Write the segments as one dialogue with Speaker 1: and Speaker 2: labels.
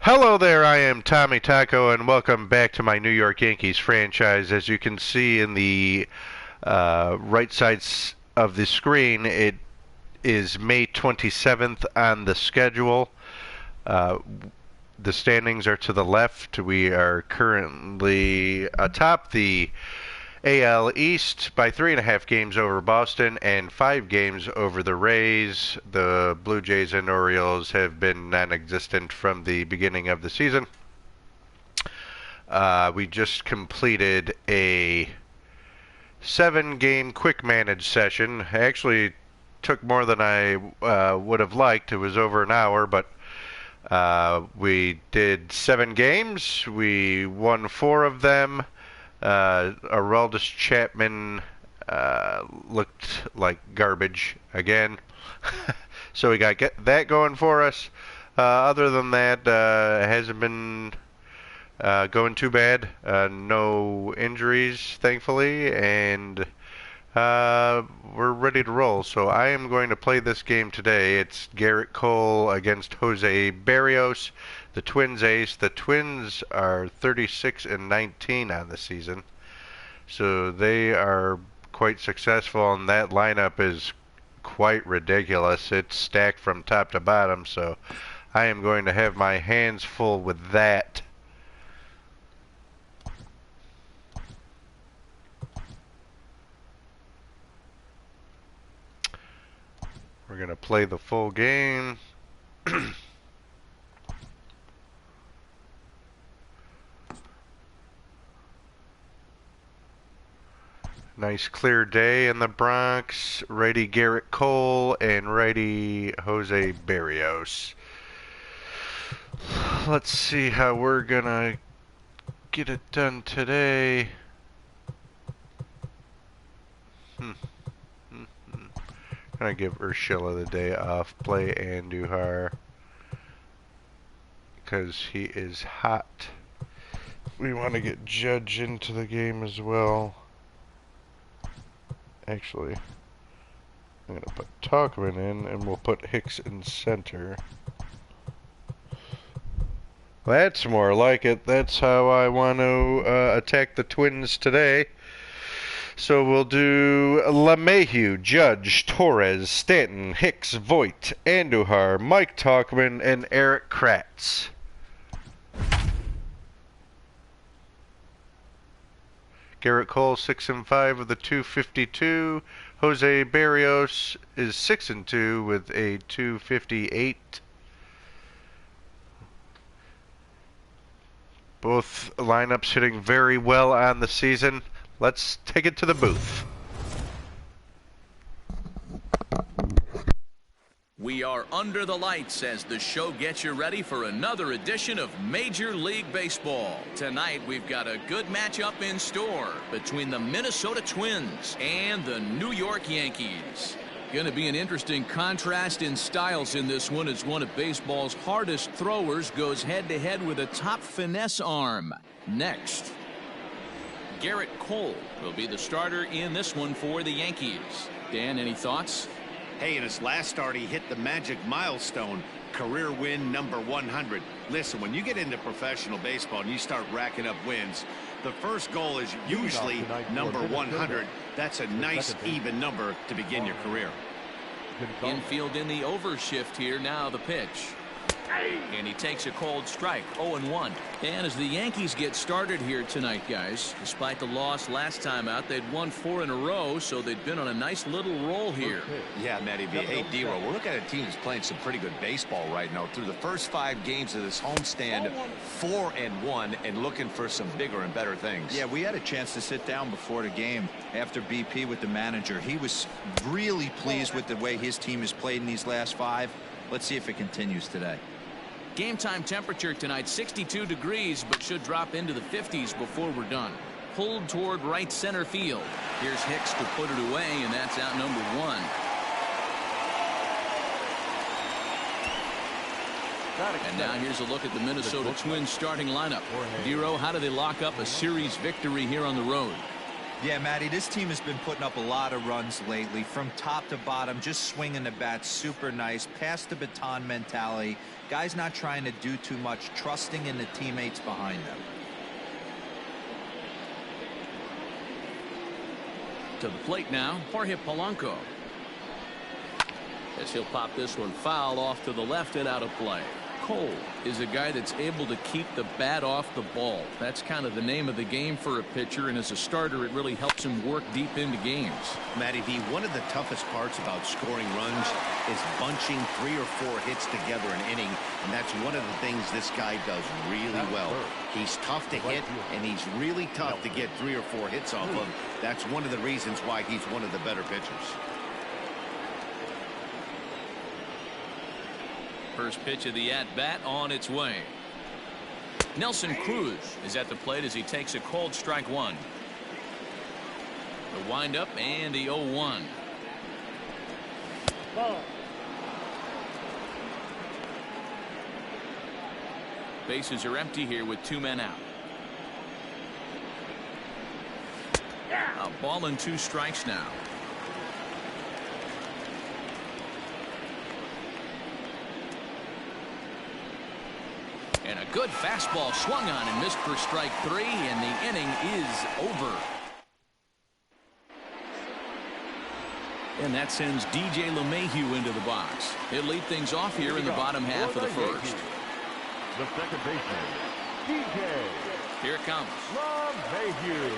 Speaker 1: Hello there, I am Tommy Taco, and welcome back to my New York Yankees franchise. As you can see in the right sides of the screen, it is May 27th on the schedule. Uh, the standings are to the left. We are currently atop the AL East by 3.5 games over Boston and 5 games over the Rays. The Blue Jays and Orioles have been non-existent from the beginning of the season. We just completed a 7-game quick manage session. Actually took more than I would have liked. It was over an hour, but we did 7 games. We won 4 of them. Aroldis Chapman looked like garbage again. So we got that going for us. Other than that, it hasn't been going too bad. No injuries, thankfully, and we're ready to roll. So I am going to play this game today. It's Garrett Cole against Jose Barrios, the Twins ace. The Twins are 36-19 on the season, so they are quite successful, and that lineup is quite ridiculous. It's stacked from top to bottom, so I am going to have my hands full with that. We're going to play the full game. Nice clear day in the Bronx. Righty Garrett Cole and righty Jose Barrios. Let's see how we're going to get it done today. Gonna give Urshela the day off, play Andujar, because he is hot. We want to get Judge into the game as well. Actually, I'm gonna put Talkman in, and we'll put Hicks in center. That's more like it. That's how I want to attack the Twins today. So we'll do LeMahieu, Judge, Torres, Stanton, Hicks, Voit, Andujar, Mike Talkman, and Eric Kratz. Garrett Cole 6-5 with a 252. Jose Barrios is 6-2 with a 258. Both lineups hitting very well on the season. Let's take it to the booth.
Speaker 2: We are under the lights as the show gets you ready for another edition of Major League Baseball. Tonight we've got a good matchup in store between the Minnesota Twins and the New York Yankees. Going to be an interesting contrast in styles in this one as one of baseball's hardest throwers goes head-to-head with a top finesse arm. Next, Garrett Cole will be the starter in this one for the Yankees. Dan, any thoughts?
Speaker 3: Hey, in his last start, he hit the magic milestone, career win number 100. Listen, when you get into professional baseball and you start racking up wins, the first goal is usually number 100. That's a nice, even number to begin your career.
Speaker 2: Infield in the overshift here. Now the pitch. And he takes a cold strike, 0-1. And as the Yankees get started here tonight, guys, despite the loss last time out, they'd won 4 in a row, so they've been on a nice little roll here.
Speaker 4: Yeah, Matty B. Hey, D-Roll, we're looking at a team that's playing some pretty good baseball right now. Through the first 5 games of this homestand, 4-1, and looking for some bigger and better things.
Speaker 5: Yeah, we had a chance to sit down before the game after BP with the manager. He was really pleased with the way his team has played in these last 5. Let's see if it continues today.
Speaker 2: Game time temperature tonight 62 degrees, but should drop into the 50s before we're done. Pulled toward right center field. Here's Hicks to put it away, and that's out number 1. And now here's a look at the Minnesota Twins starting lineup. Dero, how do they lock up a series victory here on the road?
Speaker 5: Yeah, Matty, this team has been putting up a lot of runs lately. From top to bottom, just swinging the bat super nice. Pass the baton mentality. Guys not trying to do too much, trusting in the teammates behind them.
Speaker 2: To the plate now, Jorge Polanco. As he'll pop this one foul off to the left and out of play. Cole is a guy that's able to keep the bat off the ball. That's kind of the name of the game for a pitcher, and as a starter it really helps him work deep into games.
Speaker 3: Matty V, one of the toughest parts about scoring runs is bunching 3 or 4 hits together an inning, and that's one of the things this guy does really well. He's tough to hit, and he's really tough to get 3 or 4 hits off of. That's one of the reasons why he's one of the better pitchers.
Speaker 2: First pitch of the at-bat on its way. Nelson Cruz is at the plate as he takes a cold strike one. The windup and the 0-1. Bases are empty here with 2 men out. A ball and 2 strikes now. And a good fastball swung on and missed for strike 3, and the inning is over. And that sends DJ LeMahieu into the box. He'll lead things off here in the bottom half of the first.
Speaker 6: The second baseman, DJ.
Speaker 2: Here it comes.
Speaker 6: LeMahieu.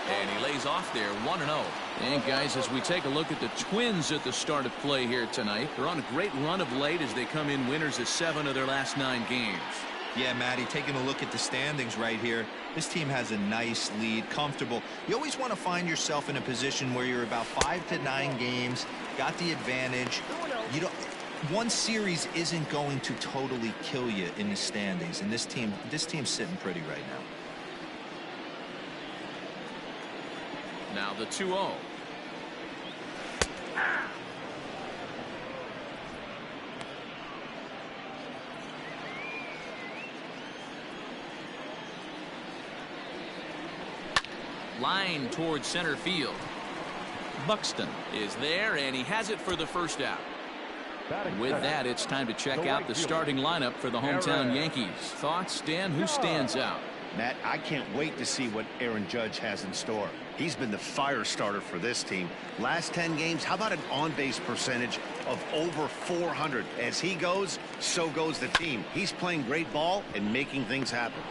Speaker 2: And he lays off there 1-0. And guys, as we take a look at the Twins at the start of play here tonight, they're on a great run of late as they come in winners of 7 of their last 9 games.
Speaker 5: Yeah, Matty, taking a look at the standings right here, this team has a nice lead, comfortable. You always want to find yourself in a position where you're about 5 to 9 games, got the advantage. You don't. One series isn't going to totally kill you in the standings, and this team's sitting pretty right now.
Speaker 2: Now the 2-0. Line towards center field. Buxton is there, and he has it for the first out. With that, it's time to check out the starting lineup for the hometown Yankees. Thoughts, Dan? Who stands out?
Speaker 3: Matt, I can't wait to see what Aaron Judge has in store. He's been the fire starter for this team. Last 10 games, how about an on-base percentage of over 400? As he goes, so goes the team. He's playing great ball and making things happen.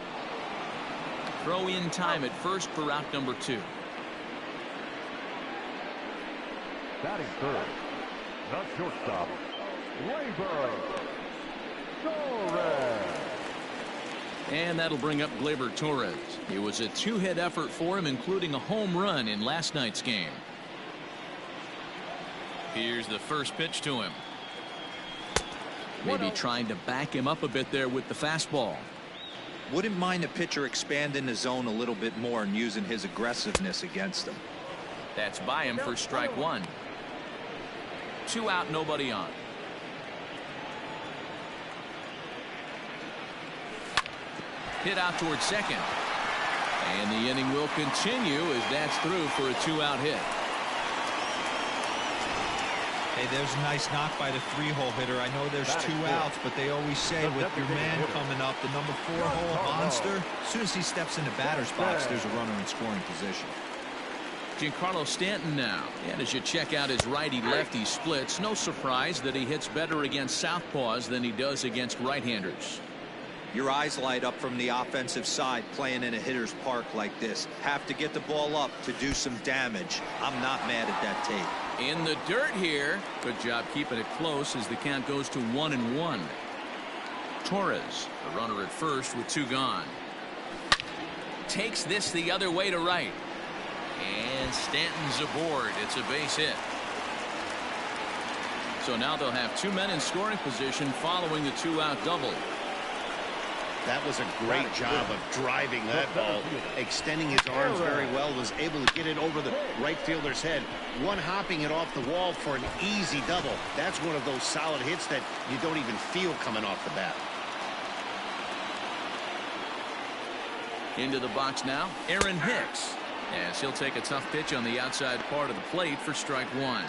Speaker 2: Throw in time at first for route number 2.
Speaker 6: Batting third, the shortstop, Gleyber Torres.
Speaker 2: And that'll bring up Gleyber Torres. It was a 2-hit effort for him, including a home run in last night's game. Here's the first pitch to him. Maybe trying to back him up a bit there with the fastball.
Speaker 5: Wouldn't mind a pitcher expanding the zone a little bit more and using his aggressiveness against him.
Speaker 2: That's by him for strike 1. 2 out, nobody on. Hit out towards second. And the inning will continue as that's through for a 2-out hit.
Speaker 5: Hey, there's a nice knock by the 3-hole hitter. I know there's 2 outs, but they always say with your man coming up, the number 4-hole monster, as soon as he steps in the batter's box, there's a runner in scoring position.
Speaker 2: Giancarlo Stanton now. And as you check out his righty-lefty splits, no surprise that he hits better against southpaws than he does against right-handers.
Speaker 5: Your eyes light up from the offensive side playing in a hitter's park like this. Have to get the ball up to do some damage. I'm not mad at that tape.
Speaker 2: In the dirt here. Good job keeping it close as the count goes to 1-1. Torres, the runner at first with 2 gone. Takes this the other way to right. And Stanton's aboard. It's a base hit. So now they'll have 2 men in scoring position following the 2-out double.
Speaker 3: That was a great job of driving that ball, extending his arms very well, was able to get it over the right fielder's head, one-hopping it off the wall for an easy double. That's one of those solid hits that you don't even feel coming off the bat.
Speaker 2: Into the box now, Aaron Hicks. As he'll take a tough pitch on the outside part of the plate for strike one.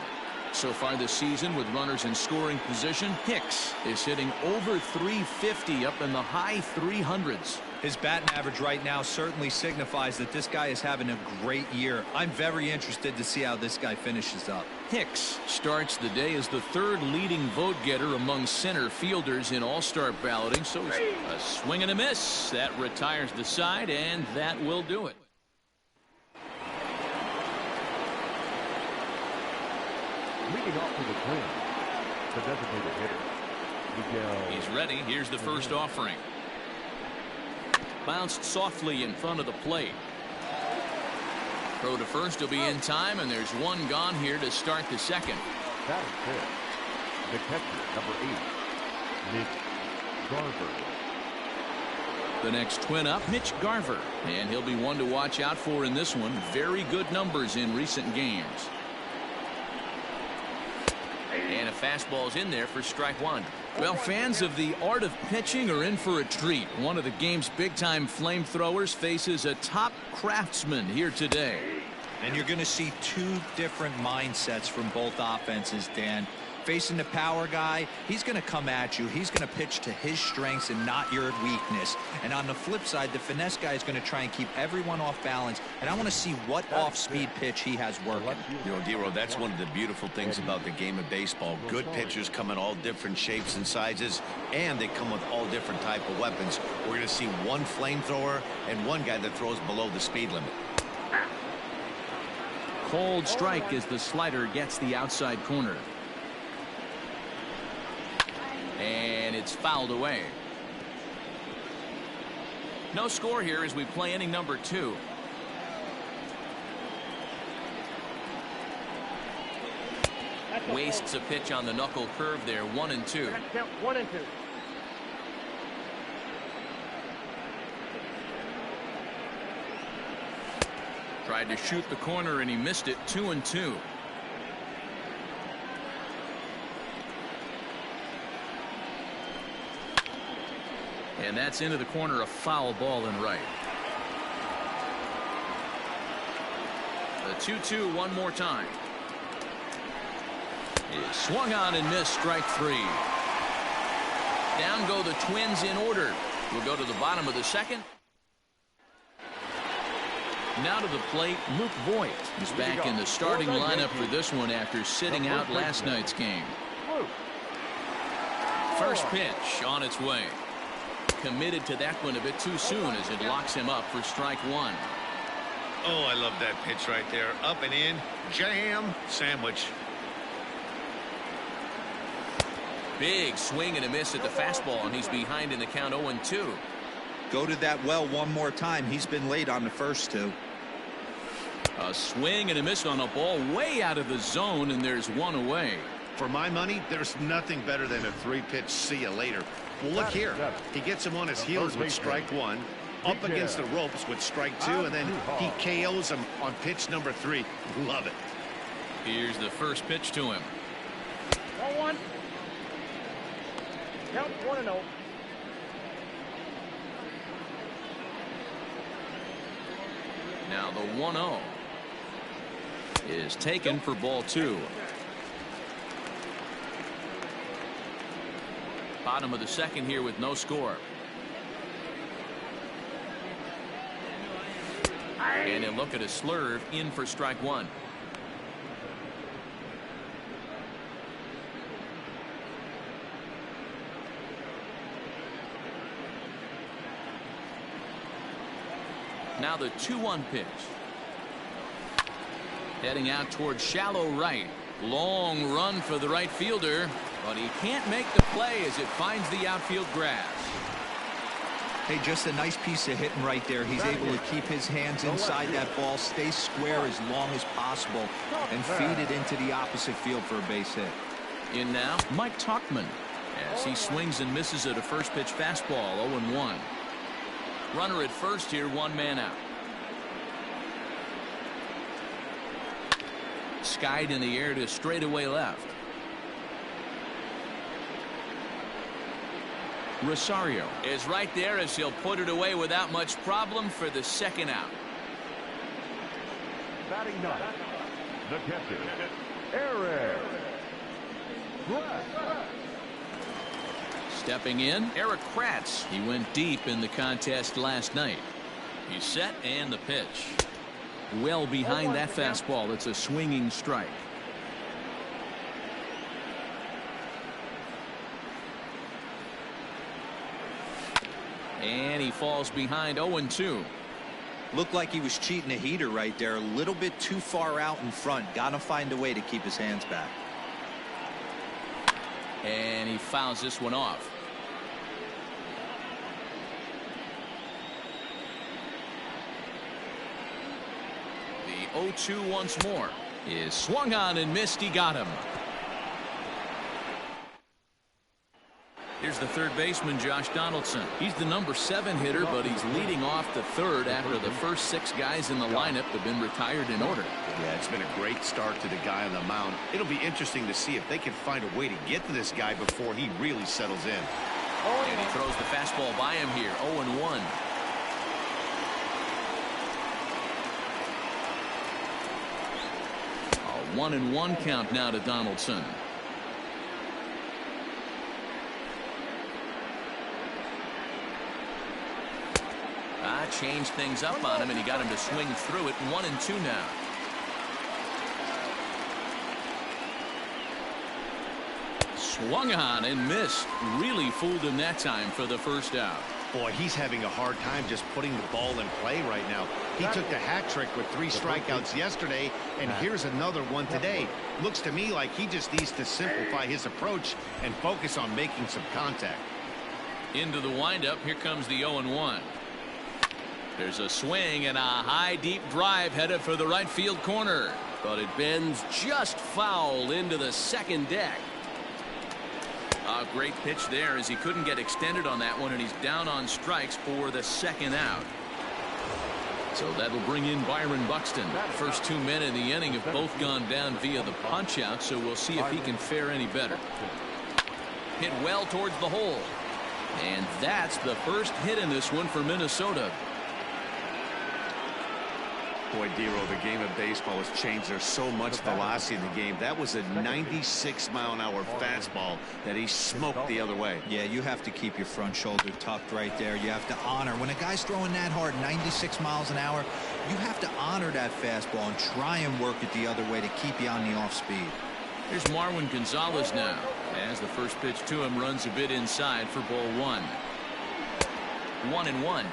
Speaker 2: So far this season with runners in scoring position, Hicks is hitting over 350 up in the high 300s.
Speaker 5: His batting average right now certainly signifies that this guy is having a great year. I'm very interested to see how this guy finishes up.
Speaker 2: Hicks starts the day as the third leading vote getter among center fielders in all-star balloting. So a swing and a miss. That retires the side, and that will do it.
Speaker 6: Leading off for the Twins, the designated hitter,
Speaker 2: He's ready. Here's the first offering. Bounced softly in front of the plate. Throw to first will be in time, and there's one gone here to start the second.
Speaker 6: That is fifth. The catcher, number 8, Mitch Garver.
Speaker 2: The next Twin up, Mitch Garver, and he'll be one to watch out for in this one. Very good numbers in recent games. And a fastball's in there for strike one. Well, fans of the art of pitching are in for a treat. One of the game's big-time flamethrowers faces a top craftsman here today.
Speaker 5: And you're going to see two different mindsets from both offenses, Dan. Facing the power guy, he's going to come at you. He's going to pitch to his strengths and not your weakness. And on the flip side, the finesse guy is going to try and keep everyone off balance. And I want to see what off-speed pitch he has working.
Speaker 4: You know, Dero, that's one of the beautiful things about the game of baseball. Good pitchers come in all different shapes and sizes, and they come with all different type of weapons. We're going to see one flamethrower and one guy that throws below the speed limit.
Speaker 2: Cold strike as the slider gets the outside corner. And it's fouled away. No score here as we play inning number 2. Wastes a pitch on the knuckle curve there. 1-2.
Speaker 6: 1-2.
Speaker 2: Tried to shoot the corner and he missed it. 2-2. And that's into the corner, a foul ball and right. The 2-2 one more time. Is swung on and missed. Strike 3. Down go the Twins in order. We'll go to the bottom of the second. Now to the plate, Luke Voigt is back in the starting lineup for this one after sitting out last night's game. First pitch on its way. Committed to that one a bit too soon as it locks him up for strike 1.
Speaker 3: Oh, I love that pitch right there. Up and in, jam, sandwich.
Speaker 2: Big swing and a miss at the fastball, and he's behind in the count. 0-2.
Speaker 5: Go to that well one more time. He's been late on the first two.
Speaker 2: A swing and a miss on a ball way out of the zone, and there's one away.
Speaker 3: For my money, there's nothing better than a 3-pitch see you later. Well, look here. He gets him on his heels with strike 1, up against the ropes with strike 2, and then he KOs him on pitch number 3. Love it.
Speaker 2: Here's the first pitch to him.
Speaker 6: 1-1. Count 1-0.
Speaker 2: Now the 1-0 is taken for ball 2. Bottom of the second here with no score. And a look at a slurve in for strike 1. Now the 2-1 pitch. Heading out towards shallow right. Long run for the right fielder, but he can't make the play as it finds the outfield grass.
Speaker 5: Hey, just a nice piece of hitting right there. He's able to keep his hands inside that ball, stay square as long as possible, and feed it into the opposite field for a base hit.
Speaker 2: In now, Mike Tauchman, as he swings and misses at a first pitch fastball. 0-1. Runner at first here, one man out. Skied in the air to straightaway left. Rosario is right there as he'll put it away without much problem for the second out.
Speaker 6: Batting ninth, the catcher, Eric.
Speaker 2: Stepping in, Eric Kratz. He went deep in the contest last night. He's set and the pitch. Well behind that fastball. It's a swinging strike. And he falls behind 0-2.
Speaker 5: Looked like he was cheating a heater right there. A little bit too far out in front. Got to find a way to keep his hands back.
Speaker 2: And he fouls this one off. The 0-2 once more is swung on and missed. He got him. Here's the third baseman, Josh Donaldson. He's the number 7 hitter, but he's leading off the third after the first 6 guys in the lineup have been retired in order.
Speaker 3: Yeah, it's been a great start to the guy on the mound. It'll be interesting to see if they can find a way to get to this guy before he really settles in.
Speaker 2: And he throws the fastball by him here. 0-1. A 1-1 count now to Donaldson. Changed things up on him, and he got him to swing through it. 1-2 now. Swung on and missed. Really fooled him that time for the first out.
Speaker 3: Boy, he's having a hard time just putting the ball in play right now. He took the hat trick with 3 strikeouts yesterday, and here's another one today. Looks to me like he just needs to simplify his approach and focus on making some contact.
Speaker 2: Into the windup. Here comes the 0-1. There's a swing and a high deep drive headed for the right field corner, but it bends just foul into the second deck. A great pitch there as he couldn't get extended on that one, and he's down on strikes for the second out. So that'll bring in Byron Buxton. First 2 men in the inning have both gone down via the punch out, so we'll see if he can fare any better. Hit well towards the hole, and that's the first hit in this one for Minnesota.
Speaker 3: Boy, Dero, the game of baseball has changed. There's so much velocity in the game. That was a 96-mile-an-hour fastball that he smoked the other way.
Speaker 5: Yeah, you have to keep your front shoulder tucked right there. You have to honor. When a guy's throwing that hard, 96 miles an hour, you have to honor that fastball and try and work it the other way to keep you on the off speed.
Speaker 2: Here's Marwin Gonzalez now, as the first pitch to him runs a bit inside for ball 1. 1-1.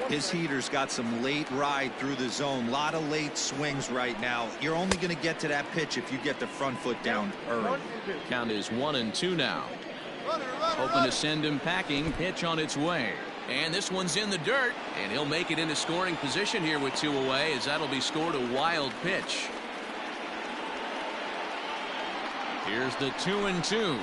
Speaker 5: His heater's got some late ride through the zone. A lot of late swings right now. You're only going to get to that pitch if you get the front foot down early.
Speaker 2: Count is 1-2 now. Hoping to send him packing. Pitch on its way. And this one's in the dirt. And he'll make it into scoring position here with 2 away, as that'll be scored a wild pitch. Here's the 2-2.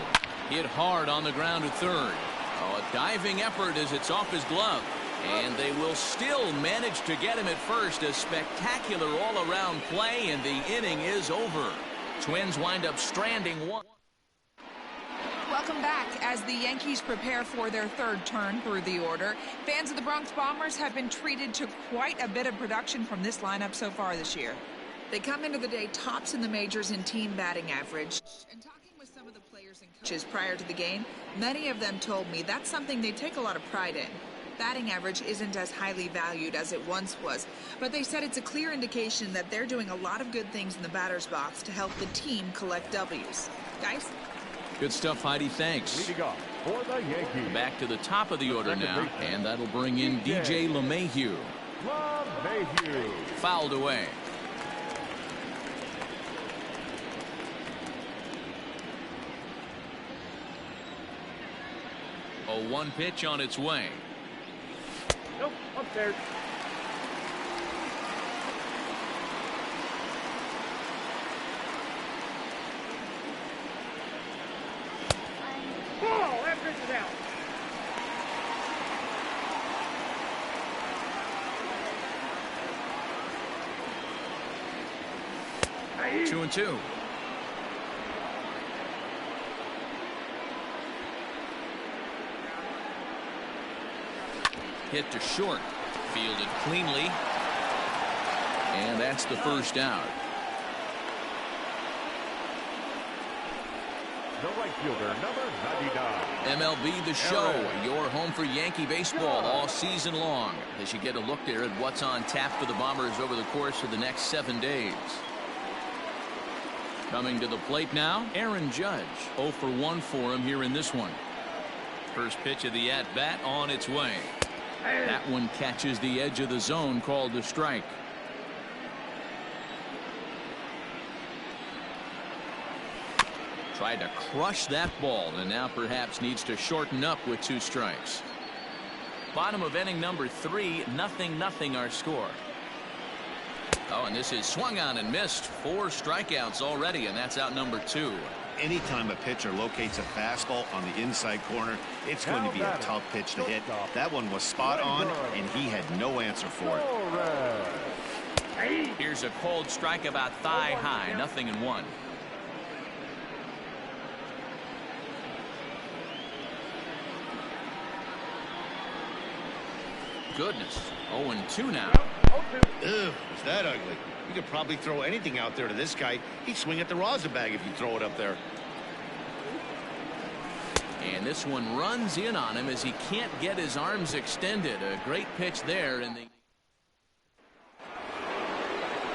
Speaker 2: Hit hard on the ground at third. Oh, a diving effort as it's off his glove. And they will still manage to get him at first. A spectacular all-around play, and the inning is over. Twins wind up stranding 1.
Speaker 7: Welcome back. As the Yankees prepare for their third turn through the order, fans of the Bronx Bombers have been treated to quite a bit of production from this lineup so far this year. They come into the day tops in the majors in team batting average. And talking with some of the players and coaches prior to the game, many of them told me that's something they take a lot of pride in. Batting average isn't as highly valued as it once was, but they said it's a clear indication that they're doing a lot of good things in the batter's box to help the team collect W's. Guys?
Speaker 2: Good stuff, Heidi. Thanks.
Speaker 6: Leading off for the Yankees.
Speaker 2: Back to the top of the order now, and that'll bring in DJ LeMahieu.
Speaker 6: LeMahieu.
Speaker 2: Fouled away. A 1 pitch on its way.
Speaker 6: Nope, upstairs.
Speaker 8: Whoa, that pitch is out.
Speaker 2: Hey. 2-2. Hit to short. Fielded cleanly. And that's the first out.
Speaker 6: The right fielder, number 99.
Speaker 2: MLB The Show, your home for Yankee baseball all season long, as you get a look there at what's on tap for the Bombers over the course of the next 7 days. Coming to the plate now, Aaron Judge. 0 for 1 for him here in this one. First pitch of the at-bat on its way. That one catches the edge of the zone, called a strike. Tried to crush that ball, and now perhaps needs to shorten up with 2 strikes. Bottom of inning number 3, 0-0 our score. Oh, and this is swung on and missed. 4 strikeouts already, and that's out number 2.
Speaker 3: Anytime a pitcher locates a fastball on the inside corner, it's going to be a tough pitch to hit. That one was spot on, and he had no answer for it.
Speaker 2: Here's a cold strike about thigh high, 0-1. Goodness, 0-2 now.
Speaker 3: Ugh, is that ugly? You could probably throw anything out there to this guy. He'd swing at the rosin bag if you throw it up there.
Speaker 2: And this one runs in on him as he can't get his arms extended. A great pitch there. And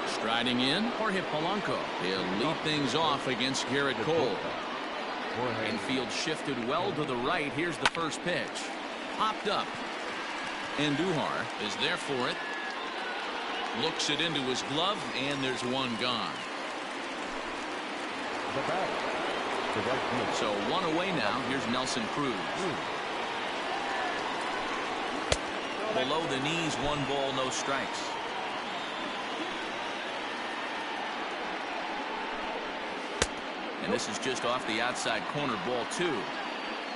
Speaker 2: striding in, Jorge Polanco. He'll lead things off against Garrett Cole. Infield shifted well to the right. Here's the first pitch. Popped up. And Duhar is there for it. Looks it into his glove, and there's one gone. So 1 away now. Here's Nelson Cruz. Below the knees, 1 ball, no strikes. And this is just off the outside corner, ball 2.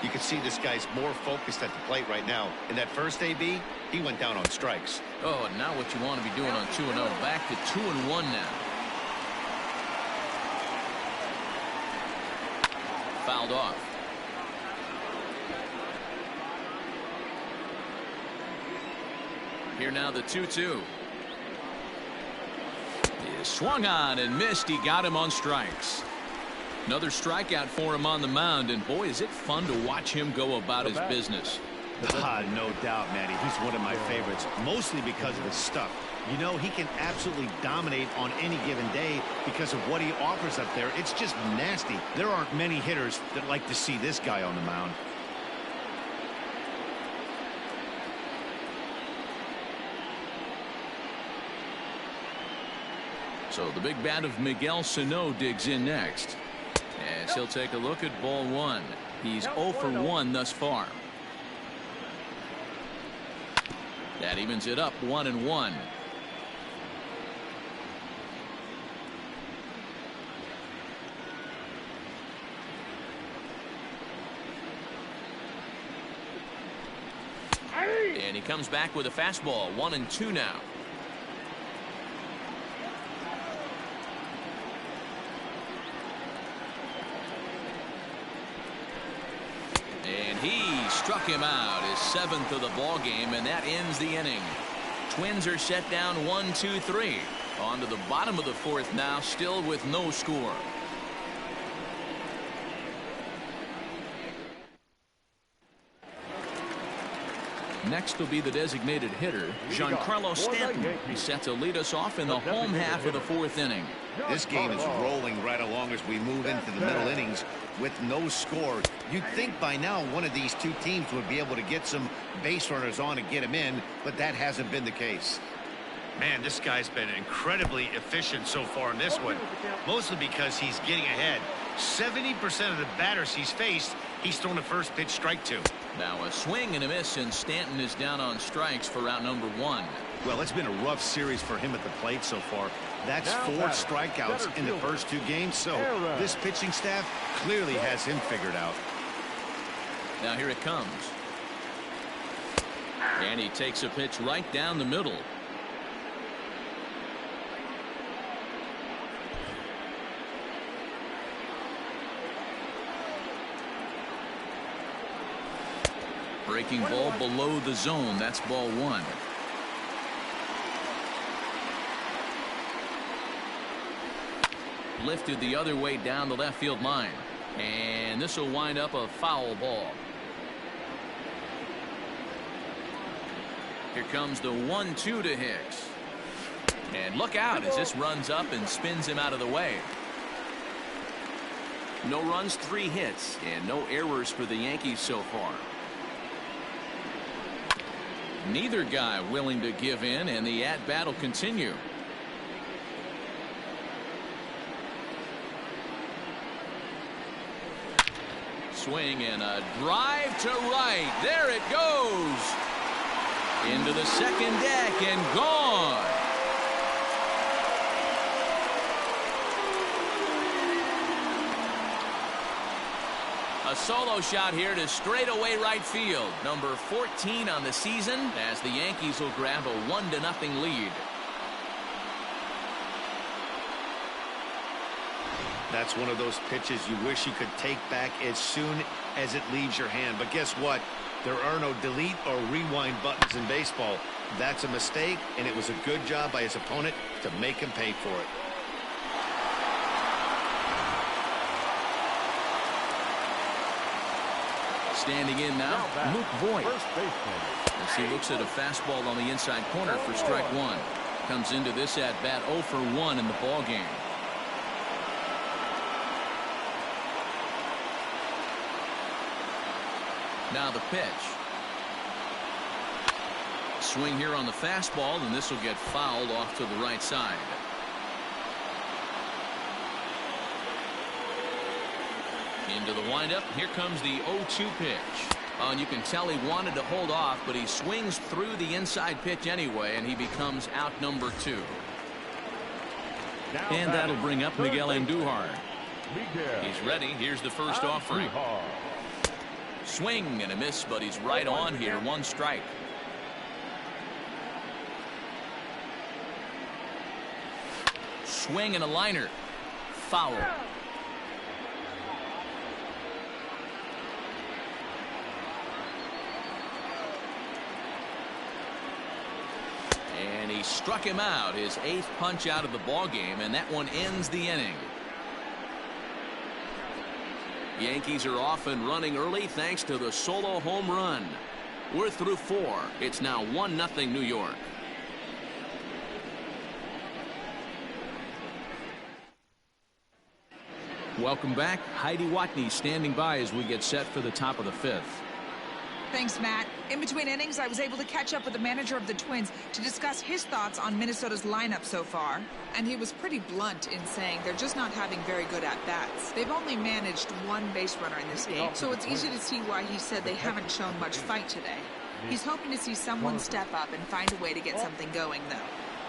Speaker 3: You can see this guy's more focused at the plate right now. In that first AB, he went down on strikes.
Speaker 2: Oh, and now what you want to be doing on 2-0. Back to 2-1 now. Fouled off. Here now the 2-2. He swung on and missed. He got him on strikes. Another strikeout for him on the mound, and boy, is it fun to watch him go about his business.
Speaker 3: No doubt, Matty. He's one of my favorites, mostly because of his stuff. You know, he can absolutely dominate on any given day because of what he offers up there. It's just nasty. There aren't many hitters that like to see this guy on the mound.
Speaker 2: So the big bat of Miguel Sano digs in next. As he'll take a look at ball 1. He's 0 for 1 thus far. That evens it up 1-1. And he comes back with a fastball. 1-2 now. And he struck him out, his 7th of the ball game, and that ends the inning. Twins are set down 1-2-3. On to the bottom of the 4th now, still with no score. Next will be the designated hitter, Giancarlo Stanton. He's set to lead us off in the home half of the 4th inning.
Speaker 3: This game is rolling right along as we move into the middle innings with no score. You'd think by now one of these two teams would be able to get some base runners on and get them in, but that hasn't been the case. Man, this guy's been incredibly efficient so far in this one, mostly because he's getting ahead. 70% of the batters he's faced, he's thrown a first pitch strike to.
Speaker 2: Now a swing and a miss, and Stanton is down on strikes for out number 1.
Speaker 3: Well, it's been a rough series for him at the plate so far. That's 4 strikeouts in the first 2 games, so this pitching staff clearly has him figured out.
Speaker 2: Now here it comes. And he takes a pitch right down the middle. Breaking ball below the zone. That's ball 1. lifted the other way down the left field line. And this will wind up a foul ball. Here comes the 1-2 to Hicks. And look out as this runs up and spins him out of the way. No runs, 3 hits, and no errors for the Yankees so far. Neither guy willing to give in, and the at-bat will continue. Swing and a drive to right. There it goes. Into the second deck and gone. A solo shot here to straightaway right field. Number 14 on the season as the Yankees will grab a 1-0 lead.
Speaker 3: That's one of those pitches you wish you could take back as soon as it leaves your hand. But guess what? There are no delete or rewind buttons in baseball. That's a mistake, and it was a good job by his opponent to make him pay for it.
Speaker 2: Standing in now, Luke Voigt. As he looks at a fastball on the inside corner for strike 1. Comes into this at bat 0 for 1 in the ball game. Now the pitch. Swing here on the fastball, and this will get fouled off to the right side. Into the windup. Here comes the 0-2 pitch. And you can tell he wanted to hold off, but he swings through the inside pitch anyway, and he becomes out number 2. And that'll bring up Miguel Andujar. He's ready. Here's the first offering. Swing and a miss, but he's right on here. 1 strike. Swing and a liner. Foul. And he struck him out, his 8th punch out of the ball game, and that one ends the inning. Yankees are off and running early thanks to the solo home run. We're through 4. It's now 1-0 New York. Welcome back. Heidi Watney standing by as we get set for the top of the 5th.
Speaker 7: Thanks, Matt. In between innings, I was able to catch up with the manager of the Twins to discuss his thoughts on Minnesota's lineup so far. And he was pretty blunt in saying they're just not having very good at-bats. They've only managed 1 base runner in this game, so it's easy to see why he said they haven't shown much fight today. He's hoping to see someone step up and find a way to get something going, though.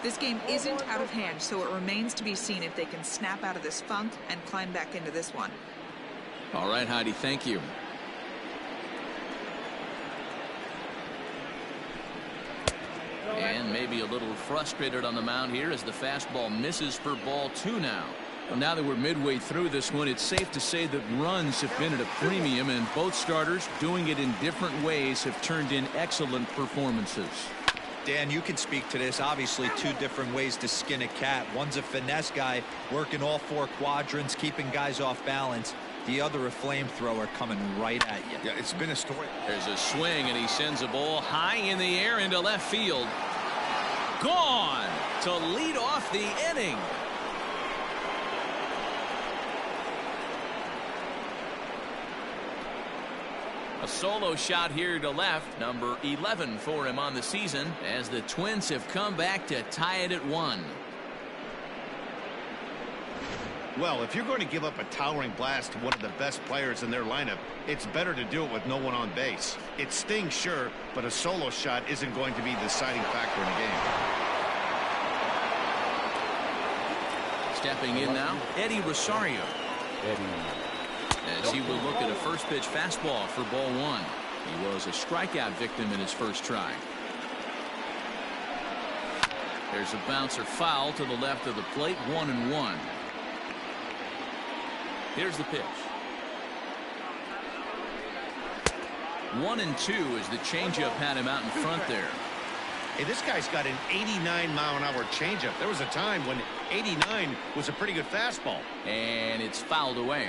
Speaker 7: This game isn't out of hand, so it remains to be seen if they can snap out of this funk and climb back into this one.
Speaker 2: All right, Heidi, thank you. And maybe a little frustrated on the mound here as the fastball misses for ball 2 now. Well, now that we're midway through this one, it's safe to say that runs have been at a premium, and both starters, doing it in different ways, have turned in excellent performances.
Speaker 5: Dan, you can speak to this. Obviously, 2 different ways to skin a cat. One's a finesse guy working all 4 quadrants, keeping guys off balance. The other a flamethrower coming right at you.
Speaker 3: Yeah, it's been a story.
Speaker 2: There's a swing, and he sends a ball high in the air into left field. Gone to lead off the inning. A solo shot here to left, number 11 for him on the season, as the Twins have come back to tie it at 1.
Speaker 3: Well, if you're going to give up a towering blast to one of the best players in their lineup, it's better to do it with no one on base. It stings, sure, but a solo shot isn't going to be the deciding factor in the game.
Speaker 2: Stepping in now, Eddie Rosario. As he will look at a first pitch fastball for ball 1. He was a strikeout victim in his first try. There's a bouncer foul to the left of the plate, 1-1. Here's the pitch. 1-2 as the changeup had him out in front there.
Speaker 3: Hey, this guy's got an 89-mile-an-hour changeup. There was a time when 89 was a pretty good fastball.
Speaker 2: And it's fouled away.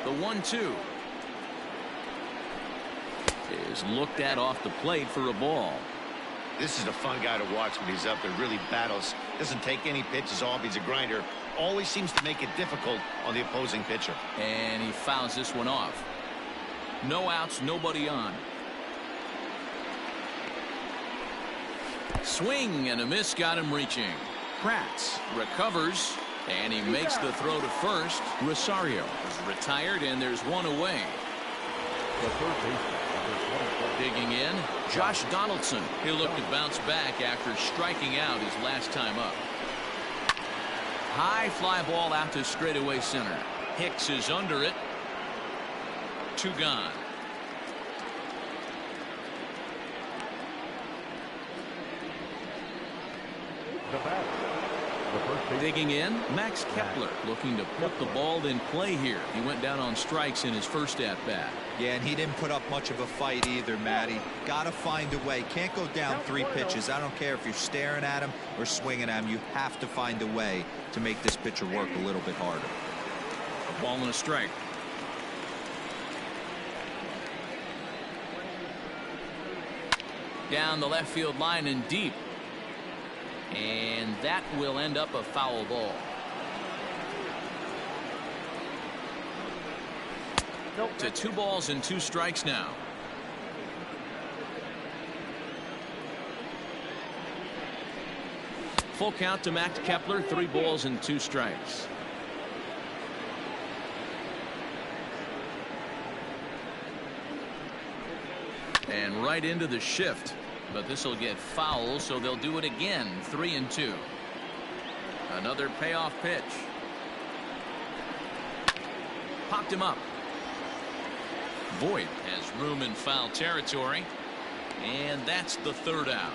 Speaker 2: The 1-2 is looked at off the plate for a ball.
Speaker 3: This is a fun guy to watch when he's up there. Really battles. Doesn't take any pitches off. He's a grinder. Always seems to make it difficult on the opposing pitcher.
Speaker 2: And he fouls this one off. No outs, nobody on. Swing and a miss got him reaching. Kratz recovers, and he makes the throw to first. Rosario is retired, and there's one away.
Speaker 6: The third baseman, number 24.
Speaker 2: Digging in, Josh Donaldson. He'll look to bounce back after striking out his last time up. High fly ball out to straightaway center. Hicks is under it. 2 gone.
Speaker 6: The batter, the first baseman.
Speaker 2: Digging in, Max Kepler looking to put the ball in play here. He went down on strikes in his first at-bat.
Speaker 5: Yeah, and he didn't put up much of a fight either, Matty. Got to find a way. Can't go down 3 pitches. I don't care if you're staring at him or swinging at him. You have to find a way to make this pitcher work a little bit harder.
Speaker 2: A ball and a strike. Down the left field line and deep. And that will end up a foul ball. To 2 balls and 2 strikes now. Full count to Max Kepler. 3 balls and 2 strikes. And right into the shift. But this will get foul, so they'll do it again. 3-2. Another payoff pitch. Popped him up. Voit has room in foul territory. And that's the 3rd out.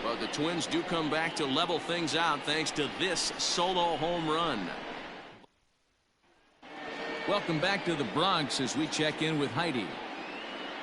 Speaker 2: But the Twins do come back to level things out thanks to this solo home run. Welcome back to the Bronx as we check in with Heidi.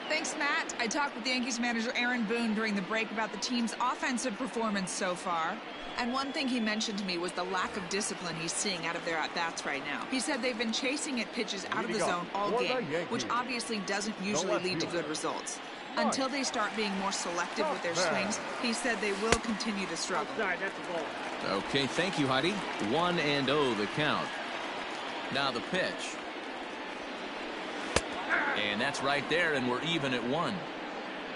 Speaker 7: Thanks, Matt. I talked with the Yankees manager Aaron Boone during the break about the team's offensive performance so far. And one thing he mentioned to me was the lack of discipline he's seeing out of their at-bats right now. He said they've been chasing at pitches out of the zone all game, which obviously doesn't usually lead to good results. Until they start being more selective with their swings, he said they will continue to struggle.
Speaker 2: Okay, thank you, Heidi. 1-0 the count. Now the pitch. And that's right there, and we're even at 1.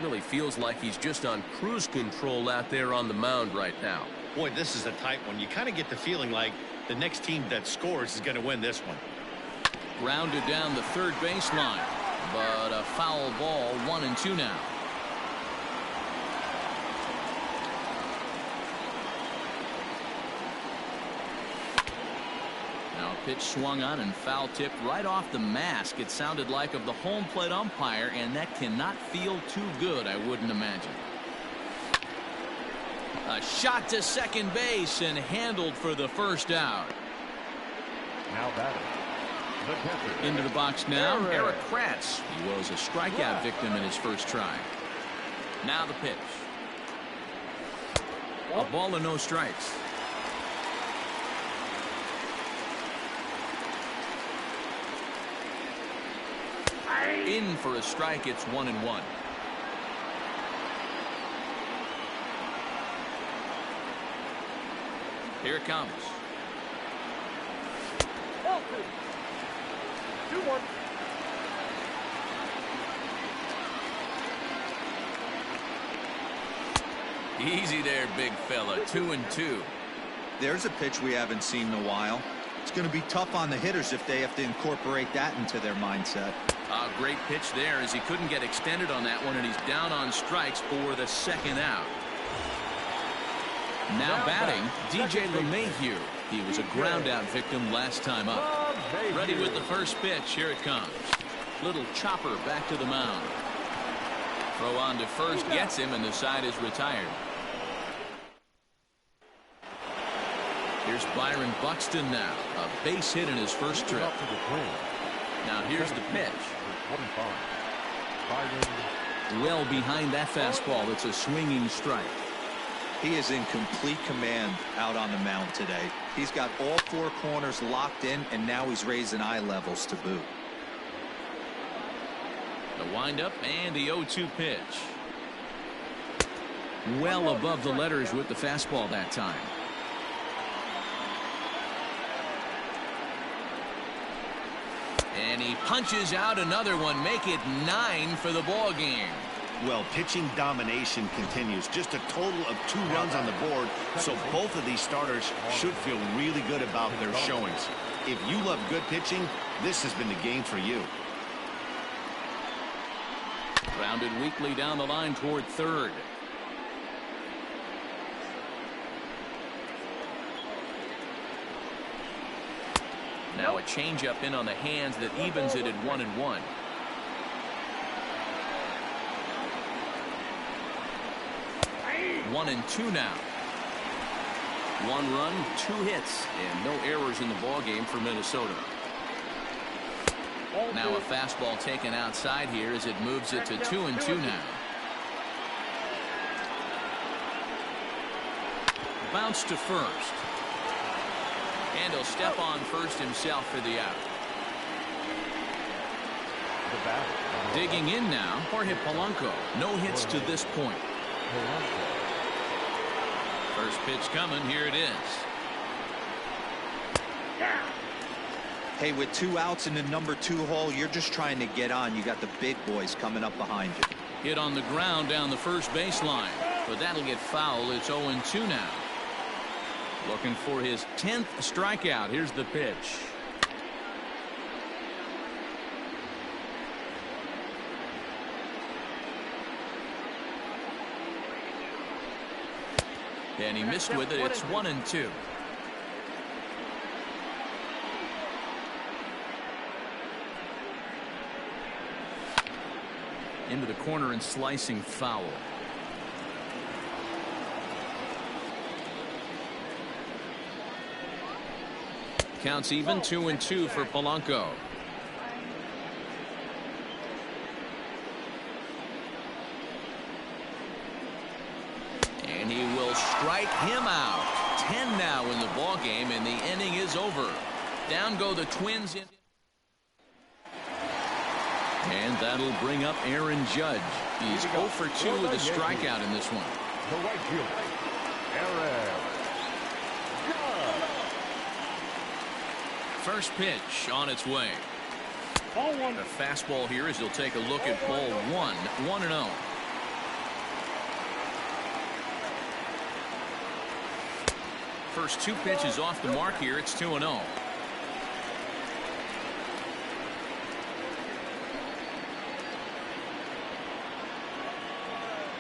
Speaker 2: Really feels like he's just on cruise control out there on the mound right now.
Speaker 3: Boy, this is a tight one. You kind of get the feeling like the next team that scores is going to win this one.
Speaker 2: Grounded down the third baseline, but a foul ball. 1-2 now. Now a pitch swung on and foul tipped right off the mask. It sounded like of the home plate umpire, and that cannot feel too good, I wouldn't imagine. A shot to second base and handled for the 1st out.
Speaker 6: Now batting, the catcher.
Speaker 2: Into the box now, Eric Kratz. He was a strikeout victim in his first try. Now the pitch. A ball and no strikes. In for a strike. It's 1-1. Here it comes.
Speaker 6: 2-1.
Speaker 2: Easy there, big fella. 2-2.
Speaker 5: There's a pitch we haven't seen in a while. It's going to be tough on the hitters if they have to incorporate that into their mindset.
Speaker 2: A great pitch there as he couldn't get extended on that one, and he's down on strikes for the 2nd out. Now batting, DJ LeMahieu. He was a ground-out victim last time up. Ready with the first pitch. Here it comes. Little chopper back to the mound. Throw on to first gets him, and the side is retired. Here's Byron Buxton now. A base hit in his first trip. Now here's the pitch.
Speaker 6: 25. Byron.
Speaker 2: Well behind that fastball. It's a swinging strike.
Speaker 5: He is in complete command out on the mound today. He's got all four corners locked in, and now he's raising eye levels to boot.
Speaker 2: The windup and the 0-2 pitch. Well above the letters with the fastball that time. And he punches out another one. Make it 9 for the ball game.
Speaker 3: Well, pitching domination continues. Just a total of 2 runs on the board, so both of these starters should feel really good about their showings. If you love good pitching, this has been the game for you.
Speaker 2: Grounded weakly down the line toward third. Now a changeup in on the hands that evens it at 1-1. One and two now. 1 run, 2 hits, and no errors in the ball game for Minnesota. Now a fastball taken outside here as it moves it to 2-2 now. Bounce to first. And he'll step on first himself for the out. Digging in now, Jorge Polanco. No hits to this point. First pitch coming. Here it is.
Speaker 5: Hey, with 2 outs in the number 2 hole, you're just trying to get on. You got the big boys coming up behind you.
Speaker 2: Hit on the ground down the first baseline, but that'll get foul. It's 0-2 now. Looking for his 10th strikeout. Here's the pitch. And he missed with it. It's 1-2. Into the corner and slicing foul. Counts even. 2-2 for Polanco. And he will strike him out. 10 now in the ball game, and the inning is over. Down go the Twins. And that'll bring up Aaron Judge. He's 0 for 2 with a strikeout in this one.
Speaker 6: The right fielder, Aaron Judge.
Speaker 2: First pitch on its way. A fastball here as he'll take a look at ball 1. 1-0. First 2 pitches off the mark here. It's 2-0.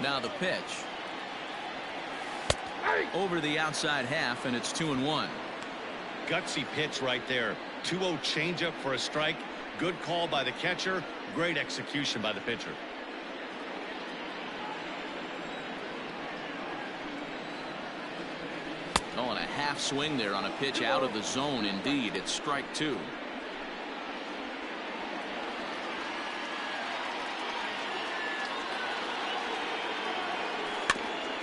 Speaker 2: Now the pitch. Over the outside half, and it's 2-1.
Speaker 3: Gutsy pitch right there. 2-0 changeup for a strike. Good call by the catcher. Great execution by the pitcher.
Speaker 2: Oh, and a half swing there on a pitch out of the zone. Indeed, it's strike 2.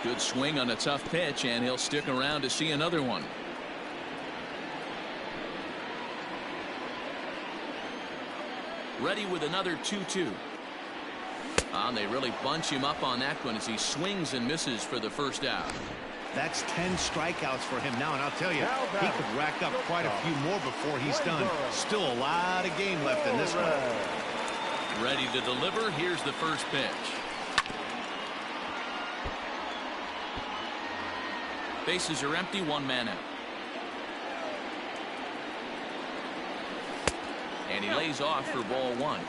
Speaker 2: Good swing on a tough pitch, and he'll stick around to see another one. Ready with another 2-2. And they really bunch him up on that one as he swings and misses for the first out.
Speaker 3: That's 10 strikeouts for him now, and I'll tell you, he could rack up quite a few more before he's done. Still a lot of game left in this one.
Speaker 2: Ready to deliver. Here's the first pitch. Bases are empty. 1 man out. And he lays off for ball 1.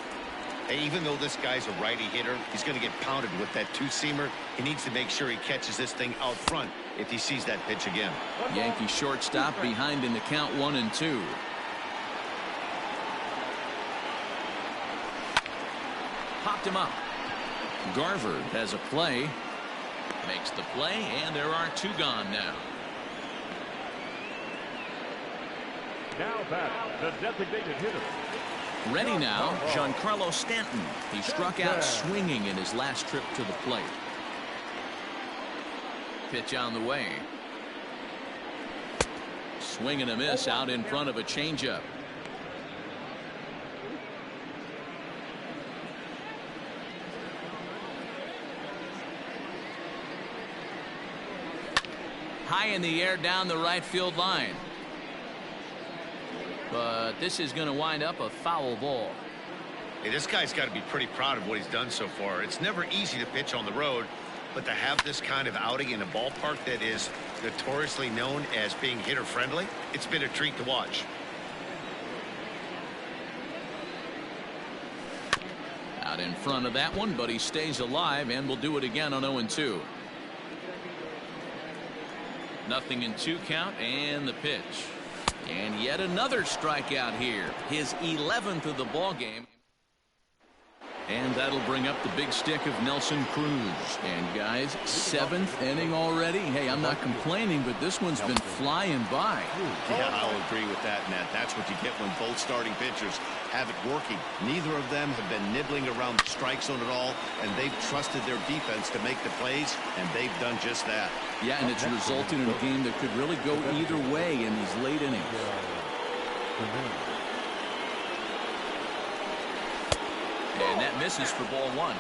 Speaker 3: Hey, even though this guy's a righty hitter, he's going to get pounded with that 2-seamer. He needs to make sure he catches this thing out front if he sees that pitch again.
Speaker 2: Yankee shortstop behind in the count. 1-2. Popped him up. Garver has a play. Makes the play, and there are 2 gone now.
Speaker 6: Now back, the designated hitter,
Speaker 2: Ready now, Giancarlo Stanton. He struck out swinging in his last trip to the plate. Pitch on the way. Swing and a miss out in front of a changeup. High in the air down the right field line. But this is going to wind up a foul ball.
Speaker 3: Hey, this guy's got to be pretty proud of what he's done so far. It's never easy to pitch on the road, but to have this kind of outing in a ballpark that is notoriously known as being hitter friendly, it's been a treat to watch.
Speaker 2: Out in front of that one, but he stays alive and will do it again on 0-2. Nothing in 2 count, and the pitch. And yet another strikeout here. His 11th of the ball game. And that'll bring up the big stick of Nelson Cruz. And guys, 7th inning already. Hey, I'm not complaining, but this one's been flying by.
Speaker 3: Yeah, I'll agree with that, Matt. That's what you get when both starting pitchers have it working. Neither of them have been nibbling around the strike zone at all, and they've trusted their defense to make the plays, and they've done just that.
Speaker 2: Yeah, and it's resulted in a game that could really go either way in these late innings. And that misses for ball 1.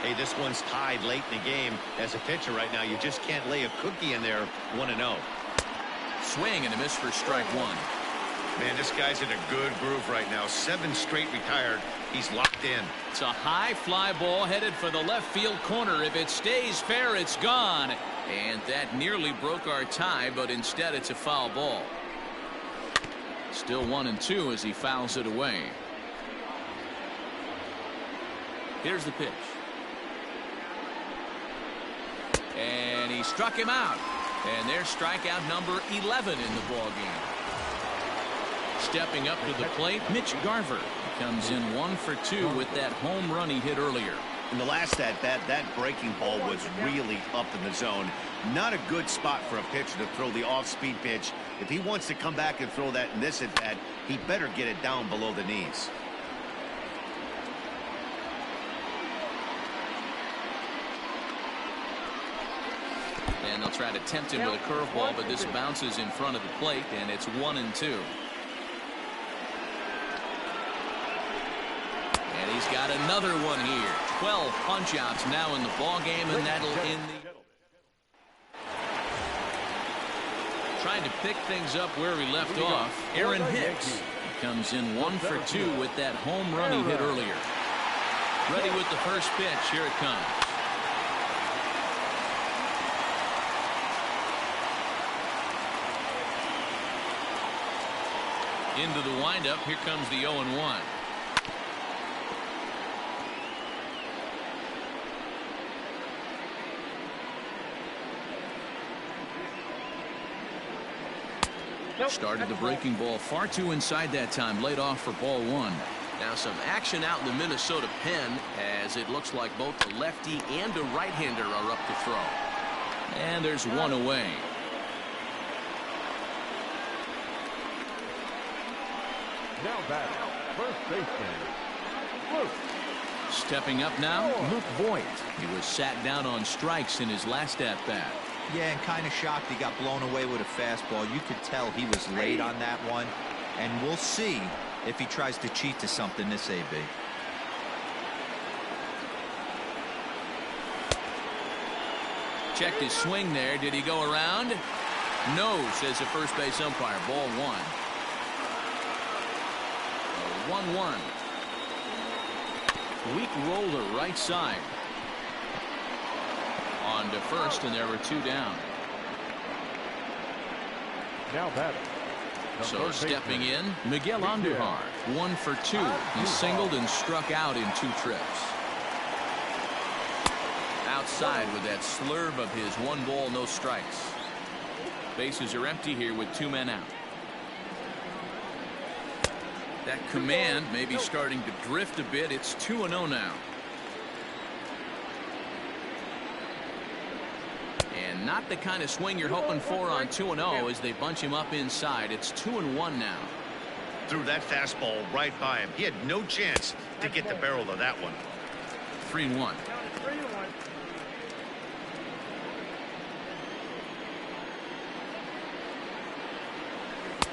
Speaker 3: Hey, this one's tied late in the game. As a pitcher right now, you just can't lay a cookie in there 1-0.
Speaker 2: Swing and a miss for strike 1.
Speaker 3: Man, this guy's in a good groove right now. 7 straight retired. He's locked in.
Speaker 2: It's a high fly ball headed for the left field corner. If it stays fair, it's gone. And that nearly broke our tie, but instead it's a foul ball. Still 1-2 as he fouls it away. Here's the pitch. And he struck him out. And there's strikeout number 11 in the ball game. Stepping up to the plate, Mitch Garver comes in 1 for 2 with that home run he hit earlier.
Speaker 3: In the last at-bat, that breaking ball was really up in the zone. Not a good spot for a pitcher to throw the off-speed pitch. If he wants to come back and throw that in this at-bat, he better get it down below the knees.
Speaker 2: And they'll try to tempt him with a curveball, but this bounces in front of the plate, and it's 1-2. And he's got another one here. 12 punch-outs now in the ball game, and that'll end the... Trying to pick things up where he left off, Aaron Hicks. He comes in 1 for 2 with that home run he hit earlier. Ready with the first pitch. Here it comes. Into the windup. Here comes the 0-1. Started the breaking ball far too inside that time. Laid off for ball 1. Now some action out in the Minnesota pen as it looks like both the lefty and the right-hander are up to throw. And there's one away.
Speaker 6: Now batting, first baseman, Luke.
Speaker 2: Stepping up now, Luke Voigt. He was sat down on strikes in his last at-bat.
Speaker 5: Yeah, and kind of shocked he got blown away with a fastball. You could tell he was late on that one. And we'll see if he tries to cheat to something this AB.
Speaker 2: Checked his swing there. Did he go around? No, says the first base umpire. Ball 1. 1-1. Weak roller right side. On to first, and there were 2 down.
Speaker 6: Now batting.
Speaker 2: So stepping in, Miguel Andujar, 1 for 2. He singled and struck out in 2 trips. Outside with that slurve of his 1 ball, no strikes. Bases are empty here with 2 men out. That command may be starting to drift a bit. It's 2-0 now. And not the kind of swing you're hoping for on 2-0 as they bunch him up inside. It's 2-1 now.
Speaker 3: threw that fastball right by him. He had no chance to get the barrel of that one.
Speaker 2: 3-1.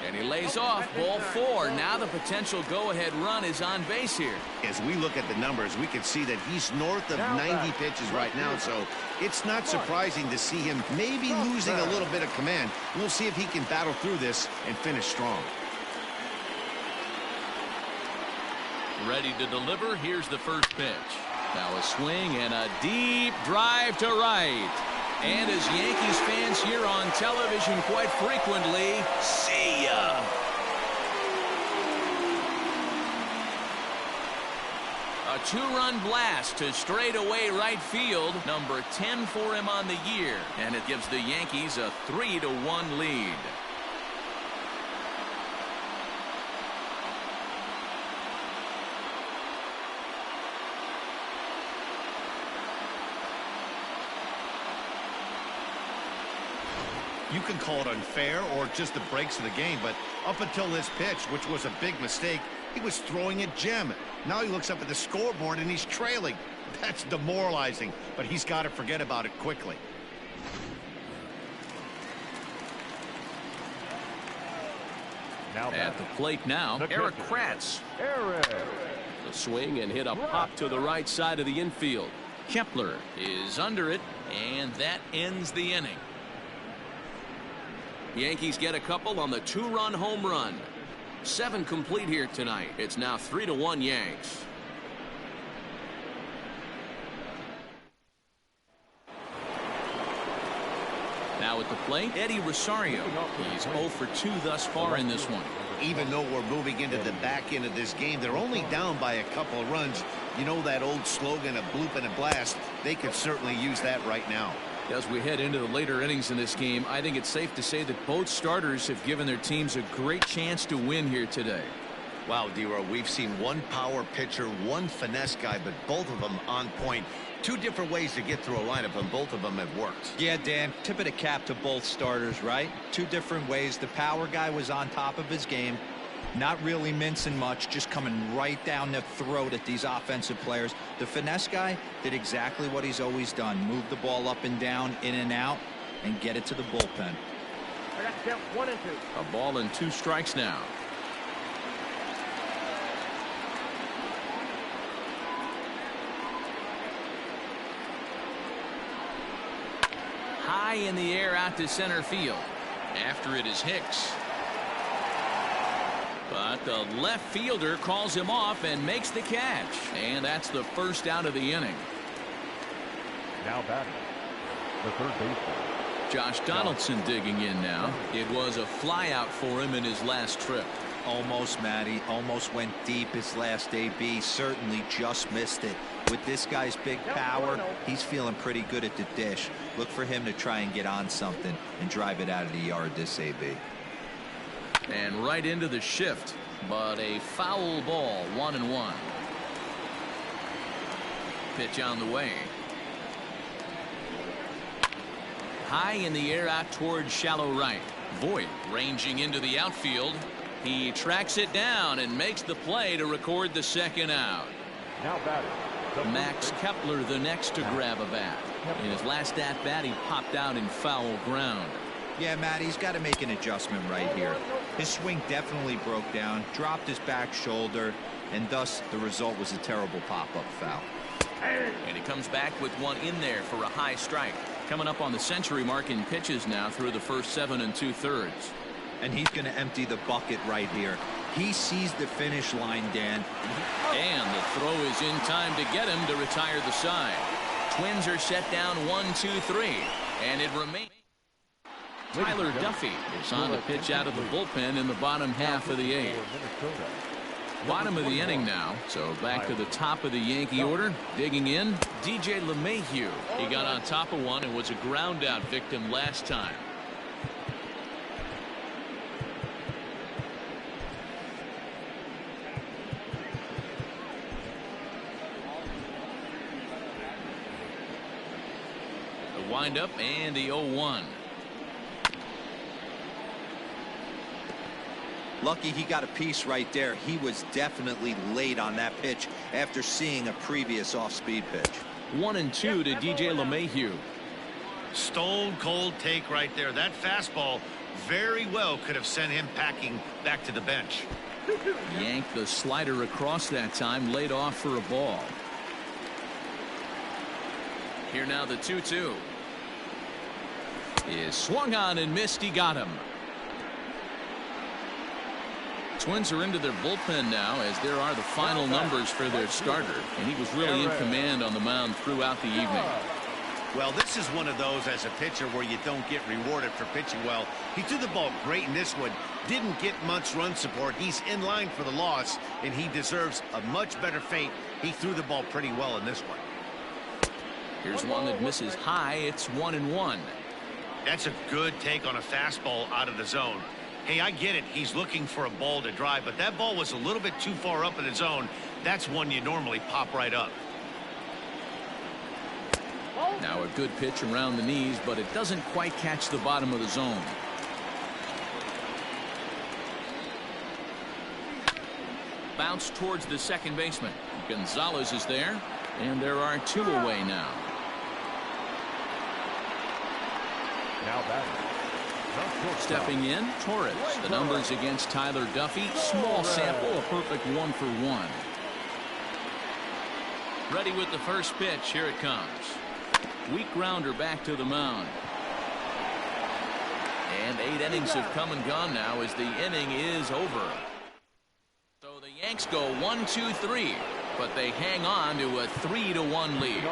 Speaker 2: And he lays off. Ball 4. Now the potential go-ahead run is on base here.
Speaker 3: As we look at the numbers, we can see that he's north of 90 pitches right now, so it's not surprising to see him maybe losing a little bit of command. We'll see if he can battle through this and finish strong.
Speaker 2: Ready to deliver. Here's the first pitch. Now a swing and a deep drive to right. And as Yankees fans hear on television quite frequently, see ya! A two-run blast to straightaway right field, number 10 for him on the year, and it gives the Yankees a 3-1 lead.
Speaker 3: You can call it unfair or just the breaks of the game, but up until this pitch, which was a big mistake, he was throwing a gem. Now he looks up at the scoreboard and he's trailing. That's demoralizing, but he's got to forget about it quickly.
Speaker 6: Now
Speaker 2: At the plate now, Eric Kratz. The swing and hit a pop to the right side of the infield. Kepler is under it, and that ends the inning. Yankees get a couple on the two-run home run. 7 complete here tonight. It's now 3-1 Yanks. Now at the plate, Eddie Rosario. He's 0 for 2 thus far in this one.
Speaker 3: Even though we're moving into the back end of this game, they're only down by a couple of runs. You know that old slogan of bloop and a blast? They could certainly use that right now.
Speaker 2: As we head into the later innings in this game, I think it's safe to say that both starters have given their teams a great chance to win here today.
Speaker 3: Wow, D-Row, we've seen one power pitcher, one finesse guy, but both of them on point. 2 different ways to get through a lineup, and both of them have worked.
Speaker 5: Yeah, Dan, tip of the cap to both starters, right? 2 different ways. The power guy was on top of his game. Not really mincing much, just coming right down the throat at these offensive players. The finesse guy did exactly what he's always done. Move the ball up and down, in and out, and get it to the bullpen.
Speaker 6: I got to count 1 and 2.
Speaker 2: A ball and 2 strikes now. High in the air out to center field. After it is Hicks. But the left fielder calls him off and makes the catch. And that's the first out of the inning.
Speaker 6: Now batting, the third baseman.
Speaker 2: Josh Donaldson digging in now. It was a fly out for him in his last trip.
Speaker 5: Almost, Matty. Almost went deep his last AB. Certainly just missed it. With this guy's big power, he's feeling pretty good at the dish. Look for him to try and get on something and drive it out of the yard this AB.
Speaker 2: And right into the shift, but a foul ball, 1-1. Pitch on the way. High in the air out towards shallow right. Voit ranging into the outfield. He tracks it down and makes the play to record the second out.
Speaker 6: Now batting,
Speaker 2: Max Kepler the next to grab a bat. In his last at-bat, he popped out in foul ground.
Speaker 5: Yeah, Matt, he's got to make an adjustment right here. His swing definitely broke down, dropped his back shoulder, and thus the result was a terrible pop-up foul.
Speaker 2: And he comes back with one in there for a high strike. Coming up on the century mark in pitches now through the first 7 2/3.
Speaker 5: And he's going to empty the bucket right here. He sees the finish line, Dan.
Speaker 2: And the throw is in time to get him to retire the side. Twins are set down 1-2-3. And it remains. Tyler Duffy is on the pitch out of the bullpen in the bottom half of the 8th. Bottom of the inning now, so back to the top of the Yankee order. Digging in, DJ LeMahieu. He got on top of one and was a ground out victim last time. The windup and the 0-1.
Speaker 5: Lucky he got a piece right there. He was definitely late on that pitch after seeing a previous off-speed pitch.
Speaker 2: 1-2 to DJ LeMahieu.
Speaker 3: Stone cold take right there. That fastball very well could have sent him packing back to the bench.
Speaker 2: Yanked the slider across that time, laid off for a ball. Here now the 2-2 is swung on and missed. He got him. Twins are into their bullpen now, as there are the final numbers for their starter, and he was really in command on the mound throughout the evening.
Speaker 3: Well, this is one of those as a pitcher where you don't get rewarded for pitching well. He threw the ball great in this one, didn't get much run support. He's in line for the loss, and he deserves a much better fate. He threw the ball pretty well in this one.
Speaker 2: Here's one that misses high. It's 1-1.
Speaker 3: That's a good take on a fastball out of the zone. Hey, I get it. He's looking for a ball to drive, but that ball was a little bit too far up in the zone. That's one you normally pop right up.
Speaker 2: Now a good pitch around the knees, but it doesn't quite catch the bottom of the zone. Bounce towards the second baseman. Gonzalez is there, and there are 2 away now.
Speaker 6: Now batting.
Speaker 2: Stepping in, Torres. The numbers against Tyler Duffy. Small sample, a perfect 1 for 1. Ready with the first pitch. Here it comes. Weak grounder back to the mound. And 8 innings have come and gone now as the inning is over. So the Yanks go 1-2-3, but they hang on to a 3-1 lead.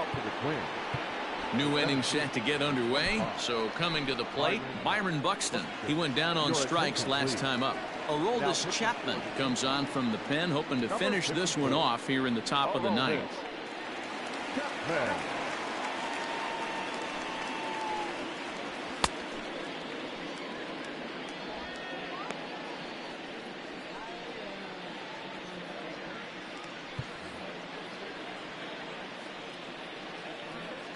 Speaker 2: New inning set to get underway. So coming to the plate, Byron Buxton. He went down on strikes last time up. Aroldis Chapman comes on from the pen, hoping to finish this one off here in the top of the ninth.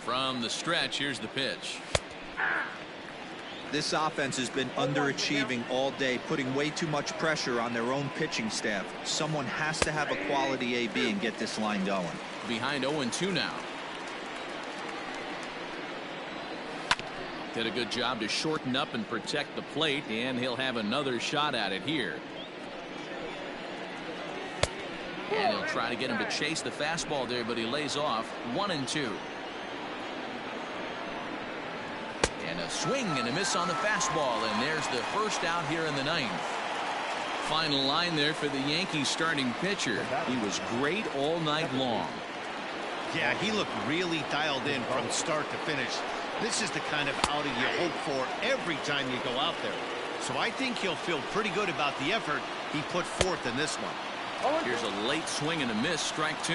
Speaker 2: From the stretch, here's the pitch.
Speaker 5: This offense has been underachieving all day, putting way too much pressure on their own pitching staff. Someone has to have a quality AB and get this line going.
Speaker 2: Behind 0-2 now. Did a good job to shorten up and protect the plate, and he'll have another shot at it here. And he'll try to get him to chase the fastball there, but he lays off. 1-2. And a swing and a miss on the fastball, and there's the first out here in the ninth. Final line there for the Yankees starting pitcher. He was great all night long.
Speaker 3: Yeah, he looked really dialed in from start to finish. This is the kind of outing you hope for every time you go out there. So I think he'll feel pretty good about the effort he put forth in this one.
Speaker 2: Here's a late swing and a miss, strike 2.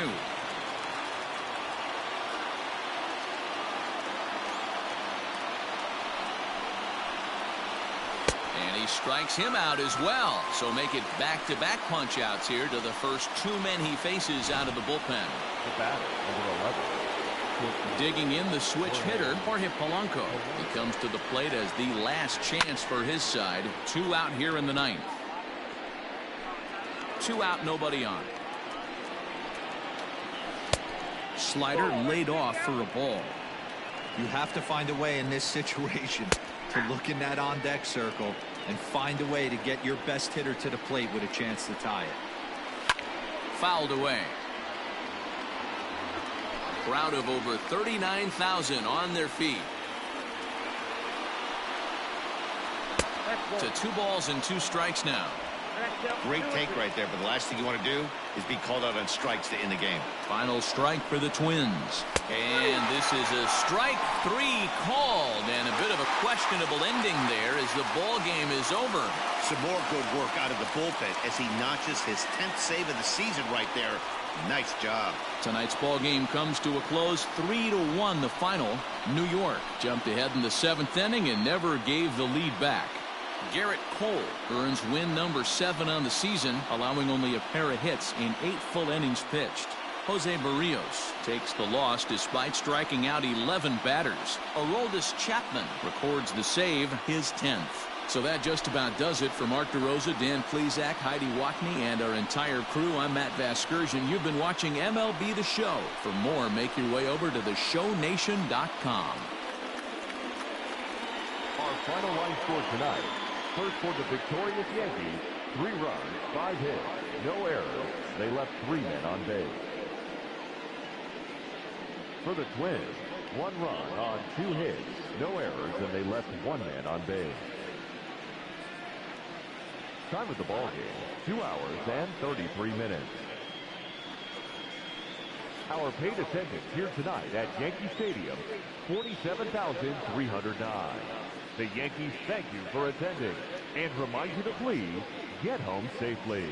Speaker 2: And he strikes him out as well. So make it back-to-back punch-outs here to the first 2 men he faces out of the bullpen.
Speaker 6: The batter, number 11.
Speaker 2: Digging in the switch hitter, Jorge Polanco. He comes to the plate as the last chance for his side. 2 out here in the ninth. 2 out, nobody on. Slider laid off for a ball.
Speaker 5: You have to find a way in this situation to look in that on-deck circle and find a way to get your best hitter to the plate with a chance to tie it.
Speaker 2: Fouled away. Crowd of over 39,000 on their feet. To 2 balls and 2 strikes now.
Speaker 3: Great take right there, but the last thing you want to do is be called out on strikes to end the game.
Speaker 2: Final strike for the Twins. And this is a strike 3 called, and a bit of a questionable ending there as the ball game is over.
Speaker 3: Some more good work out of the bullpen as he notches his 10th save of the season right there. Nice job.
Speaker 2: Tonight's ball game comes to a close, 3-1 the final. New York jumped ahead in the 7th inning and never gave the lead back. Garrett Cole earns win number 7 on the season, allowing only a pair of hits in 8 full innings pitched. Jose Barrios takes the loss despite striking out 11 batters. Aroldis Chapman records the save, his 10th. So that just about does it for Mark DeRosa, Dan Plesac, Heidi Watney, and our entire crew. I'm Matt Vasgersian. You've been watching MLB The Show. For more, make your way over to theshownation.com.
Speaker 6: Our final line score tonight. First for the victorious Yankees, 3 runs, 5 hits, no errors. They left 3 men on base. For the Twins, 1 run on 2 hits, no errors, and they left 1 man on base. Time of the ball game, 2 hours and 33 minutes. Our paid attendance here tonight at Yankee Stadium, 47,309. The Yankees thank you for attending and remind you to please get home safely.